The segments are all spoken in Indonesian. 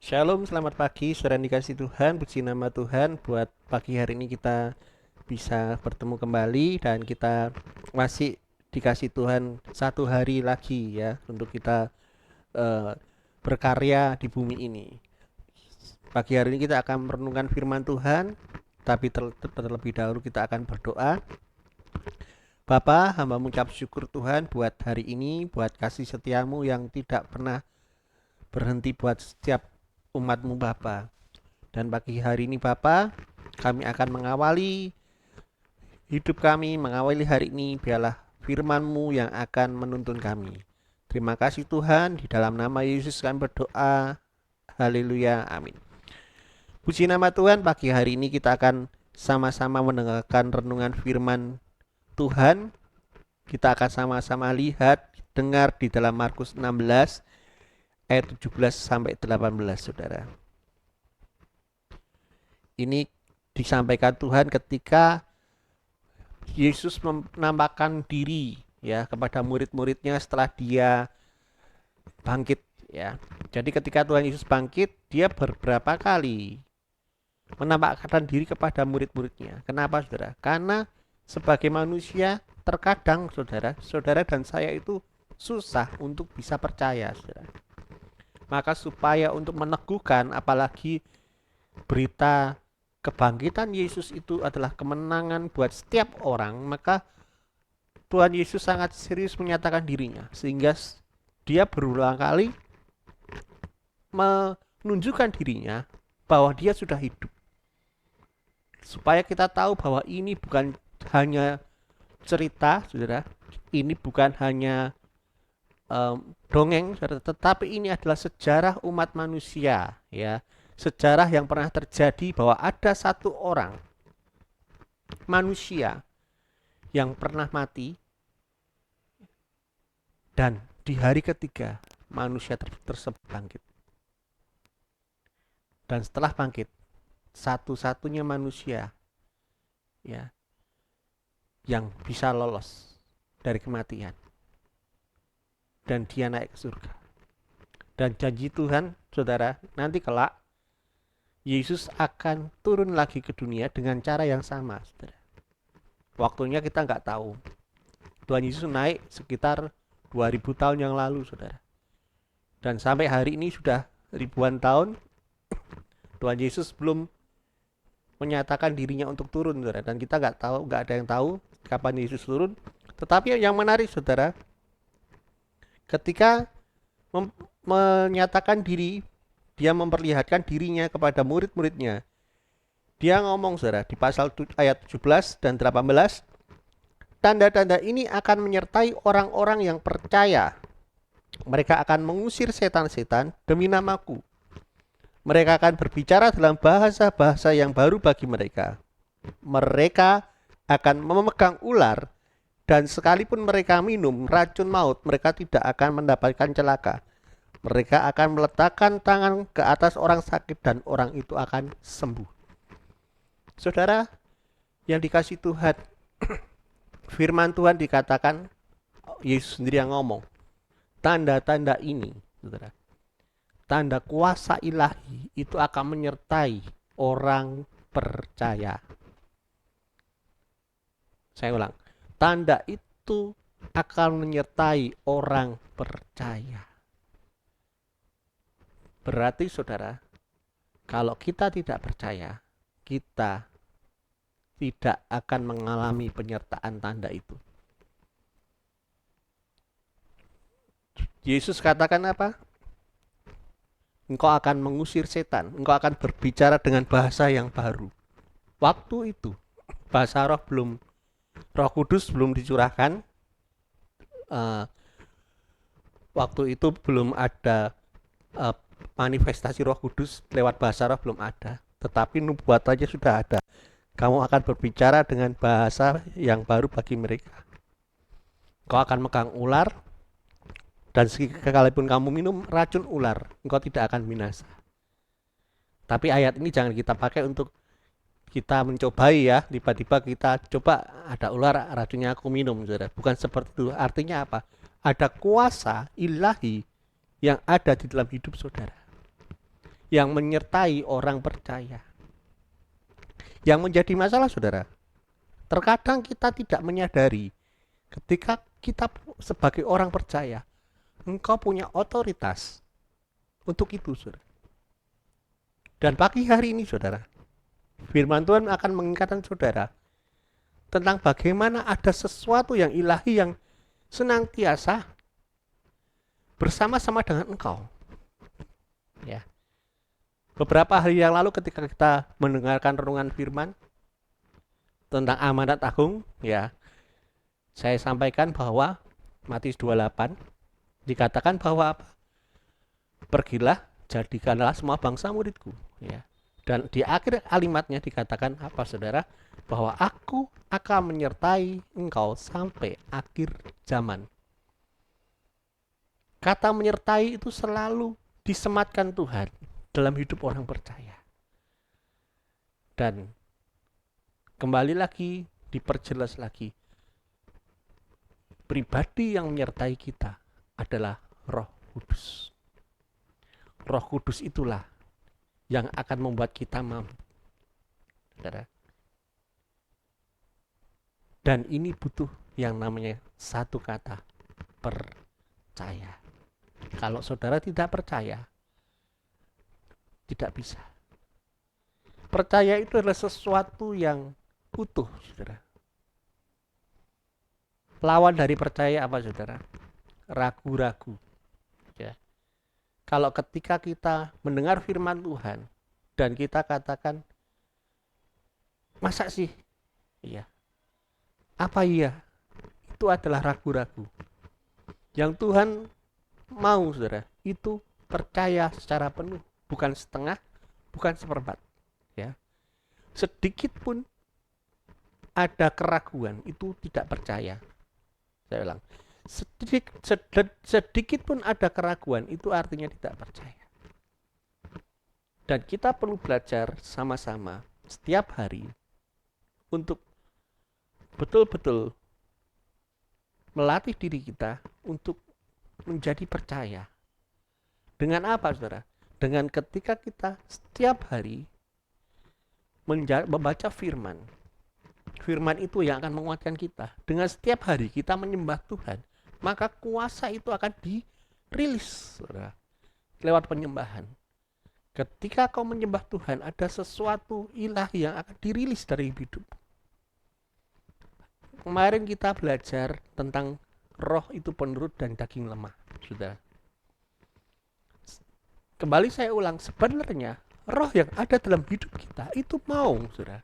Shalom, selamat pagi, saudara yang dikasih Tuhan, puji nama Tuhan. Buat pagi hari ini kita bisa bertemu kembali dan kita masih dikasih Tuhan satu hari lagi ya untuk kita eh, berkarya di bumi ini. Pagi hari ini kita akan merenungkan firman Tuhan, tapi terlebih dahulu kita akan berdoa. Bapa, hamba mengucap syukur Tuhan buat hari ini, buat kasih setiamu yang tidak pernah berhenti buat setiap umatmu Bapa. Dan pagi hari ini Bapa, kami akan mengawali hidup kami, mengawali hari ini, biarlah firman-Mu yang akan menuntun kami. Terima kasih Tuhan, di dalam nama Yesus kami berdoa. Haleluya, amin. Puji nama Tuhan, pagi hari ini kita akan sama-sama mendengarkan renungan firman Tuhan. Kita akan sama-sama lihat, dengar di dalam Markus 16 ayat 17 sampai 18, Saudara. Ini disampaikan Tuhan ketika Yesus menampakkan diri ya kepada murid-muridnya setelah dia bangkit ya. Jadi ketika Tuhan Yesus bangkit, dia beberapa kali menampakkan diri kepada murid-muridnya. Kenapa Saudara? Karena sebagai manusia terkadang saudara dan saya itu susah untuk bisa percaya, Saudara. Maka supaya untuk meneguhkan apalagi berita kebangkitan Yesus itu adalah kemenangan buat setiap orang, maka Tuhan Yesus sangat serius menyatakan dirinya sehingga dia berulang kali menunjukkan dirinya bahwa dia sudah hidup. Supaya kita tahu bahwa ini bukan hanya cerita, Saudara. Ini bukan hanya dongeng, Saudara, tetapi ini adalah sejarah umat manusia, ya. Sejarah yang pernah terjadi bahwa ada satu orang manusia yang pernah mati dan di hari ketiga manusia tersebut bangkit. Dan setelah bangkit, satu-satunya manusia ya yang bisa lolos dari kematian. Dan dia naik ke surga. Dan janji Tuhan, Saudara, nanti kelak Yesus akan turun lagi ke dunia dengan cara yang sama, Saudara. Waktunya kita nggak tahu. Tuhan Yesus naik sekitar 2000 tahun yang lalu, Saudara. Dan sampai hari ini sudah ribuan tahun, Tuhan Yesus belum menyatakan dirinya untuk turun, Saudara. Dan kita nggak tahu, nggak ada yang tahu kapan Yesus turun. Tetapi yang menarik, Saudara, ketika menyatakan diri, dia memperlihatkan dirinya kepada murid-muridnya. Dia ngomong, Saudara, di pasal ayat 17 dan 18, tanda-tanda ini akan menyertai orang-orang yang percaya. Mereka akan mengusir setan-setan demi namaku. Mereka akan berbicara dalam bahasa-bahasa yang baru bagi mereka. Mereka akan memegang ular, dan sekalipun mereka minum racun maut, mereka tidak akan mendapatkan celaka. Mereka akan meletakkan tangan ke atas orang sakit dan orang itu akan sembuh. Saudara yang dikasih Tuhan, firman Tuhan dikatakan, Yesus sendiri yang ngomong, tanda-tanda ini, saudara, tanda kuasa ilahi itu akan menyertai orang percaya. Saya ulang, tanda itu akan menyertai orang percaya. Berarti saudara, kalau kita tidak percaya, kita tidak akan mengalami penyertaan tanda itu. Yesus katakan apa? Engkau akan mengusir setan, engkau akan berbicara dengan bahasa yang baru. Waktu itu, bahasa Roh Kudus belum dicurahkan. Waktu itu belum ada manifestasi Roh Kudus lewat bahasa roh, belum ada. Tetapi nubuat aja sudah ada. Kamu akan berbicara dengan bahasa yang baru bagi mereka. Kau akan megang ular, dan sekalipun kamu minum racun ular, engkau tidak akan binasa. Tapi ayat ini jangan kita pakai untuk kita mencobai ya. Tiba-tiba kita coba ada ular, racunnya aku minum, saudara. Bukan seperti itu. Artinya apa? Ada kuasa ilahi yang ada di dalam hidup saudara. yang menyertai orang percaya. Yang menjadi masalah, saudara, terkadang kita tidak menyadari ketika kita sebagai orang percaya, engkau punya otoritas untuk itu, saudara. Dan pagi hari ini, saudara, firman Tuhan akan mengingatkan saudara tentang bagaimana ada sesuatu yang ilahi yang senantiasa bersama-sama dengan engkau. Ya. Beberapa hari yang lalu ketika kita mendengarkan renungan firman tentang amanat agung, ya, saya sampaikan bahwa Matius 28 dikatakan bahwa apa? Pergilah, jadikanlah semua bangsa muridku, ya. Dan di akhir kalimatnya dikatakan apa, saudara? Bahwa aku akan menyertai engkau sampai akhir zaman. Kata menyertai itu selalu disematkan Tuhan dalam hidup orang percaya. Dan kembali lagi, diperjelas lagi, pribadi yang menyertai kita adalah Roh Kudus. Roh Kudus itulah yang akan membuat kita mampu. Saudara. Dan ini butuh yang namanya satu kata, percaya. Kalau saudara tidak percaya, tidak bisa. Percaya itu adalah sesuatu yang utuh, saudara. Lawan dari percaya apa, saudara? Ragu-ragu. Ya. Kalau ketika kita mendengar firman Tuhan dan kita katakan, masa sih? Iya. Apa iya? Itu adalah ragu-ragu. Yang Tuhan mau, saudara, itu percaya secara penuh, bukan setengah, bukan seperempat. Ya. Sedikit pun ada keraguan, itu tidak percaya. Saya ulang, sedikit pun ada keraguan, itu artinya tidak percaya. Dan kita perlu belajar sama-sama setiap hari untuk betul-betul melatih diri kita untuk menjadi percaya. Dengan apa, saudara? Dengan ketika kita setiap hari membaca firman. Firman itu yang akan menguatkan kita. Dengan setiap hari kita menyembah Tuhan, maka kuasa itu akan dirilis, saudara, lewat penyembahan. Ketika kau menyembah Tuhan, ada sesuatu ilahi yang akan dirilis dari hidup. Kemarin kita belajar tentang roh itu penurut dan daging lemah, saudara. Kembali saya ulang, sebenarnya roh yang ada dalam hidup kita itu mau, saudara.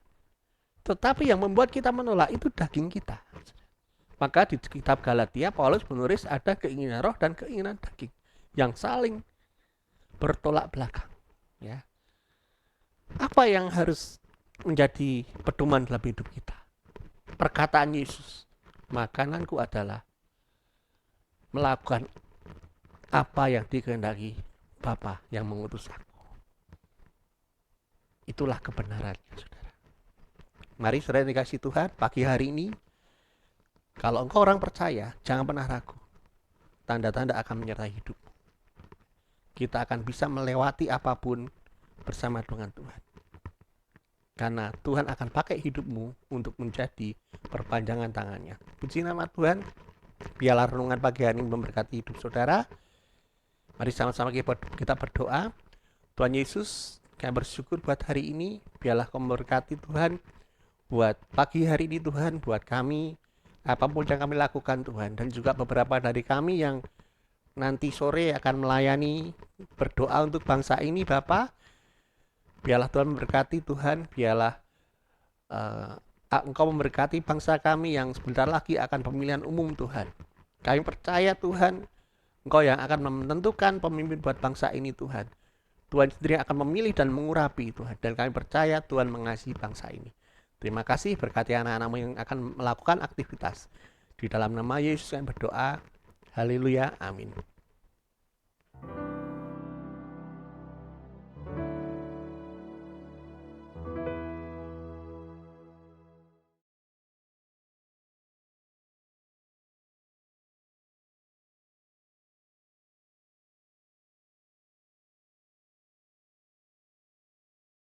Tetapi yang membuat kita menolak itu daging kita. Maka di kitab Galatia, Paulus menulis ada keinginan roh dan keinginan daging yang saling bertolak belakang. Ya. Apa yang harus menjadi pedoman dalam hidup kita? Perkataan Yesus, makananku adalah melakukan apa yang dikehendaki Bapa yang mengutus aku. Itulah kebenarannya, saudara. Mari saudara dikasih Tuhan, pagi hari ini, kalau engkau orang percaya, jangan pernah ragu. Tanda-tanda akan menyertai hidup. Kita akan bisa melewati apapun bersama dengan Tuhan. Karena Tuhan akan pakai hidupmu untuk menjadi perpanjangan tangannya. Puji nama Tuhan. Biarlah renungan pagi hari ini memberkati hidup saudara. Mari sama-sama kita berdoa. Tuhan Yesus, kami bersyukur buat hari ini. Biarlah kau memberkati Tuhan. Buat pagi hari ini Tuhan, buat kami, apapun yang kami lakukan Tuhan. Dan juga beberapa dari kami yang nanti sore akan melayani, berdoa untuk bangsa ini Bapa. Biarlah Tuhan memberkati Tuhan, biarlah Engkau memberkati bangsa kami yang sebentar lagi akan pemilihan umum Tuhan. Kami percaya Tuhan, Engkau yang akan menentukan pemimpin buat bangsa ini Tuhan. Tuhan sendiri akan memilih dan mengurapi Tuhan. Dan kami percaya Tuhan mengasihi bangsa ini. Terima kasih, berkati anak-anakmu yang akan melakukan aktivitas. Di dalam nama Yesus kami berdoa. Haleluya, amin.